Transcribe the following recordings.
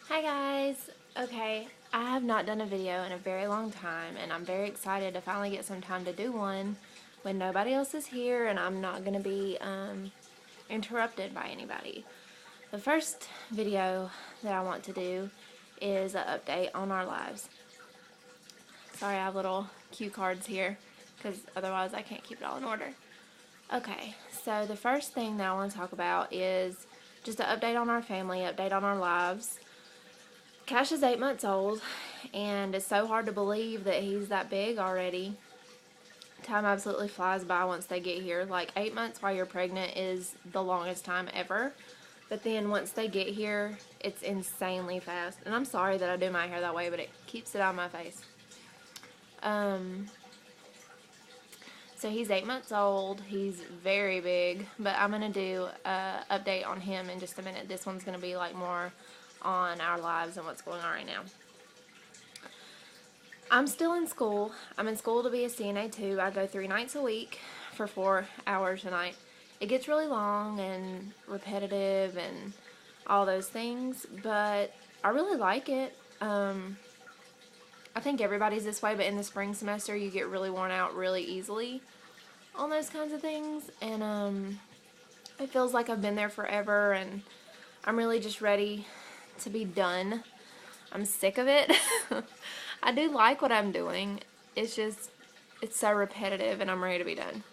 Hi guys! Okay, I have not done a video in a very long time and I'm very excited to finally get some time to do one when nobody else is here and I'm not going to be interrupted by anybody. The first video that I want to do is an update on our lives. Sorry, I have little cue cards here because otherwise I can't keep it all in order. Okay, so the first thing that I want to talk about is just an update on our family, update on our lives. Cash is 8 months old, and it's so hard to believe that he's that big already. Time absolutely flies by once they get here. Like, 8 months while you're pregnant is the longest time ever. But then once they get here, it's insanely fast. And I'm sorry that I do my hair that way, but it keeps it out of my face. So he's 8 months old. He's very big, but I'm going to do an update on him in just a minute. This one's going to be like more on our lives and what's going on right now. I'm still in school. I'm in school to be a CNA too. I go 3 nights a week for 4 hours a night. It gets really long and repetitive and all those things, but I really like it. I think everybody's this way, but in the spring semester you get really worn out really easily on those kinds of things, and it feels like I've been there forever and I'm really just ready to be done. I'm sick of it. I do like what I'm doing. It's just, it's so repetitive and I'm ready to be done.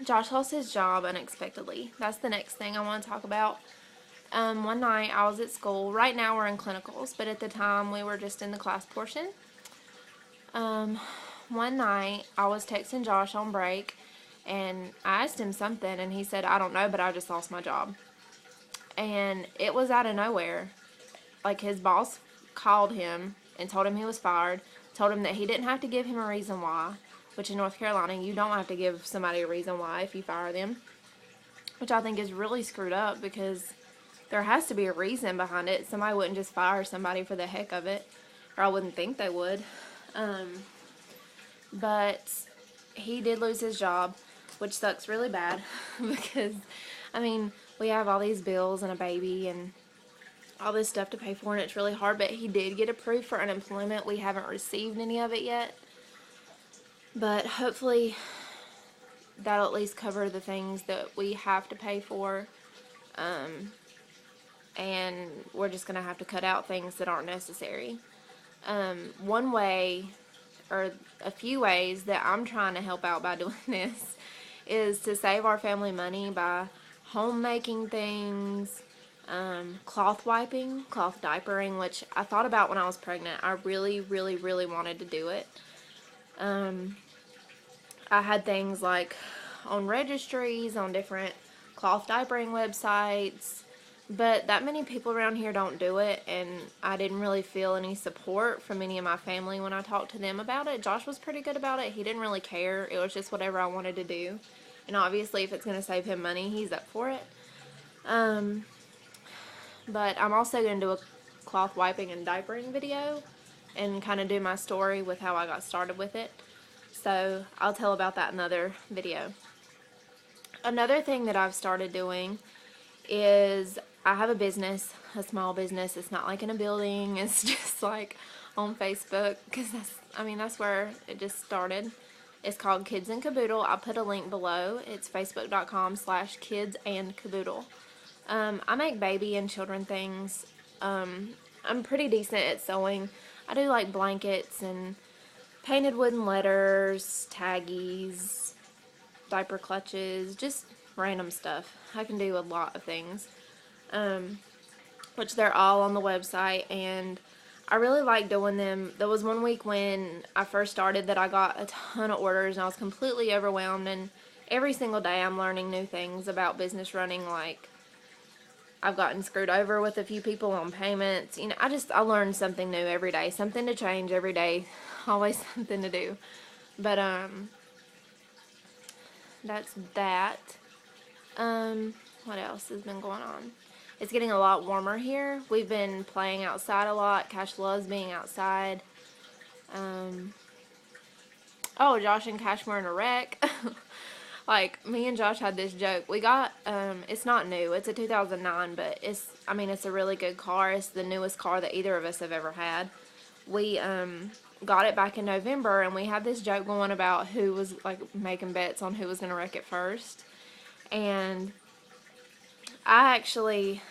Josh lost his job unexpectedly. That's the next thing I want to talk about. One night I was at school. Right now we're in clinicals, but at the time we were just in the class portion. One night I was texting Josh on break and I asked him something and he said, "I don't know, but I just lost my job." And it was out of nowhere. Like, his boss called him and told him he was fired, told him that he didn't have to give him a reason why, which in North Carolina you don't have to give somebody a reason why if you fire them, which I think is really screwed up because there has to be a reason behind it. Somebody wouldn't just fire somebody for the heck of it, or I wouldn't think they would. But he did lose his job, which sucks really bad because, I mean, we have all these bills and a baby and all this stuff to pay for, and it's really hard, but he did get approved for unemployment. We haven't received any of it yet, but hopefully that'll at least cover the things that we have to pay for, and we're just going to have to cut out things that aren't necessary. One way, or a few ways that I'm trying to help out by doing this is to save our family money by homemaking things, cloth wiping, cloth diapering, which I thought about when I was pregnant. I really, really, really wanted to do it. I had things like on registries, on different cloth diapering websites, but that many people around here don't do it, and I didn't really feel any support from any of my family when I talked to them about it. Josh was pretty good about it. He didn't really care. It was just whatever I wanted to do, and obviously if it's going to save him money, he's up for it. But I'm also going to do a cloth wiping and diapering video and kind of do my story with how I got started with it. So I'll tell about that in another video. Another thing that I've started doing is I have a business, a small business. It's not like in a building. It's just like on Facebook because that's where it just started. It's called Kids and Caboodle. I'll put a link below. It's facebook.com/kidsandcaboodle. I make baby and children things. I'm pretty decent at sewing. I do like blankets and painted wooden letters, taggies, diaper clutches, just random stuff. I can do a lot of things, which they're all on the website, and I really like doing them. There was one week when I first started that I got a ton of orders and I was completely overwhelmed, and every single day I'm learning new things about business running. Like, I've gotten screwed over with a few people on payments. You know, I learn something new every day, something to change every day, always something to do. But that's that. What else has been going on? It's getting a lot warmer here. We've been playing outside a lot. Cash loves being outside. Oh, Josh and Cash were in a wreck. Like, me and Josh had this joke. We got, it's not new. It's a 2009, but it's a really good car. It's the newest car that either of us have ever had. We, got it back in November, and we had this joke going about who was, like, making bets on who was going to wreck it first. And I actually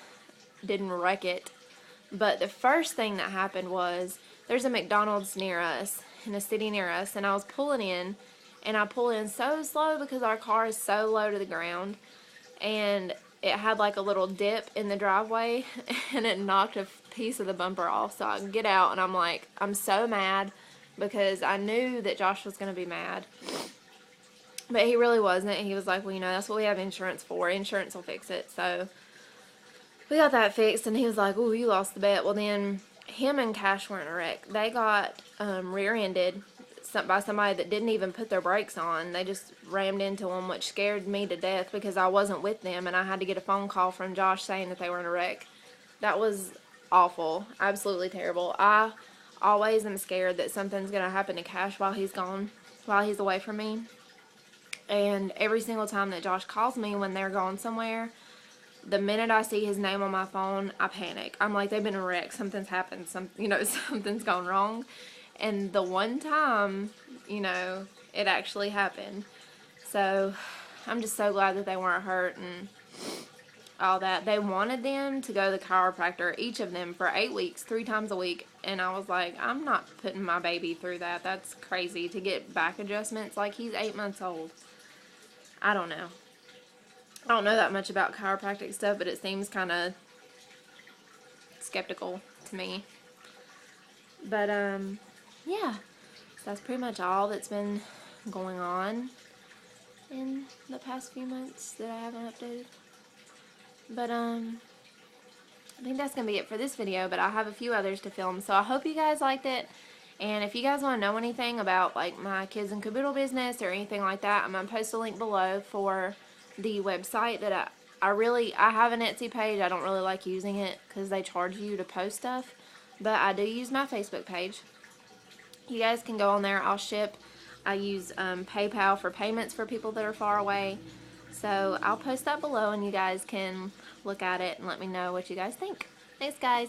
didn't wreck it. But the first thing that happened was there's a McDonald's near us, in a city near us, and I was pulling in, and I pull in so slow because our car is so low to the ground, and it had like a little dip in the driveway, and it knocked a piece of the bumper off. So I get out, and I'm so mad because I knew that Josh was going to be mad, but he really wasn't. He was like, well, that's what we have insurance for. Insurance will fix it. So we got that fixed, and he was like, oh, you lost the bet. Well, then him and Cash were in a wreck. They got rear-ended by somebody that didn't even put their brakes on. They just rammed into them, which scared me to death because I wasn't with them, and I had to get a phone call from Josh saying that they were in a wreck. That was awful. Absolutely terrible. I always am scared that something's going to happen to Cash while he's gone, while he's away from me. And every single time that Josh calls me when they're going somewhere, the minute I see his name on my phone, I panic. I'm like, they've been in a wreck. Something's happened. Something's gone wrong. And the one time, it actually happened. So I'm just so glad that they weren't hurt and all that. They wanted them to go to the chiropractor, each of them, for 8 weeks, 3 times a week. And I was like, I'm not putting my baby through that. That's crazy to get back adjustments. Like, he's 8 months old. I don't know. I don't know that much about chiropractic stuff, but it seems kind of skeptical to me. But, yeah. So that's pretty much all that's been going on in the past few months that I haven't updated. But, I think that's going to be it for this video, but I have a few others to film. So I hope you guys liked it. And if you guys want to know anything about, like, my Kids and Caboodle business or anything like that, I'm going to post a link below for the website that I have an Etsy page. I don't really like using it because they charge you to post stuff, but I do use my Facebook page. You guys can go on there. I'll ship. I use PayPal for payments for people that are far away. So I'll post that below, and you guys can look at it and let me know what you guys think. Thanks, guys.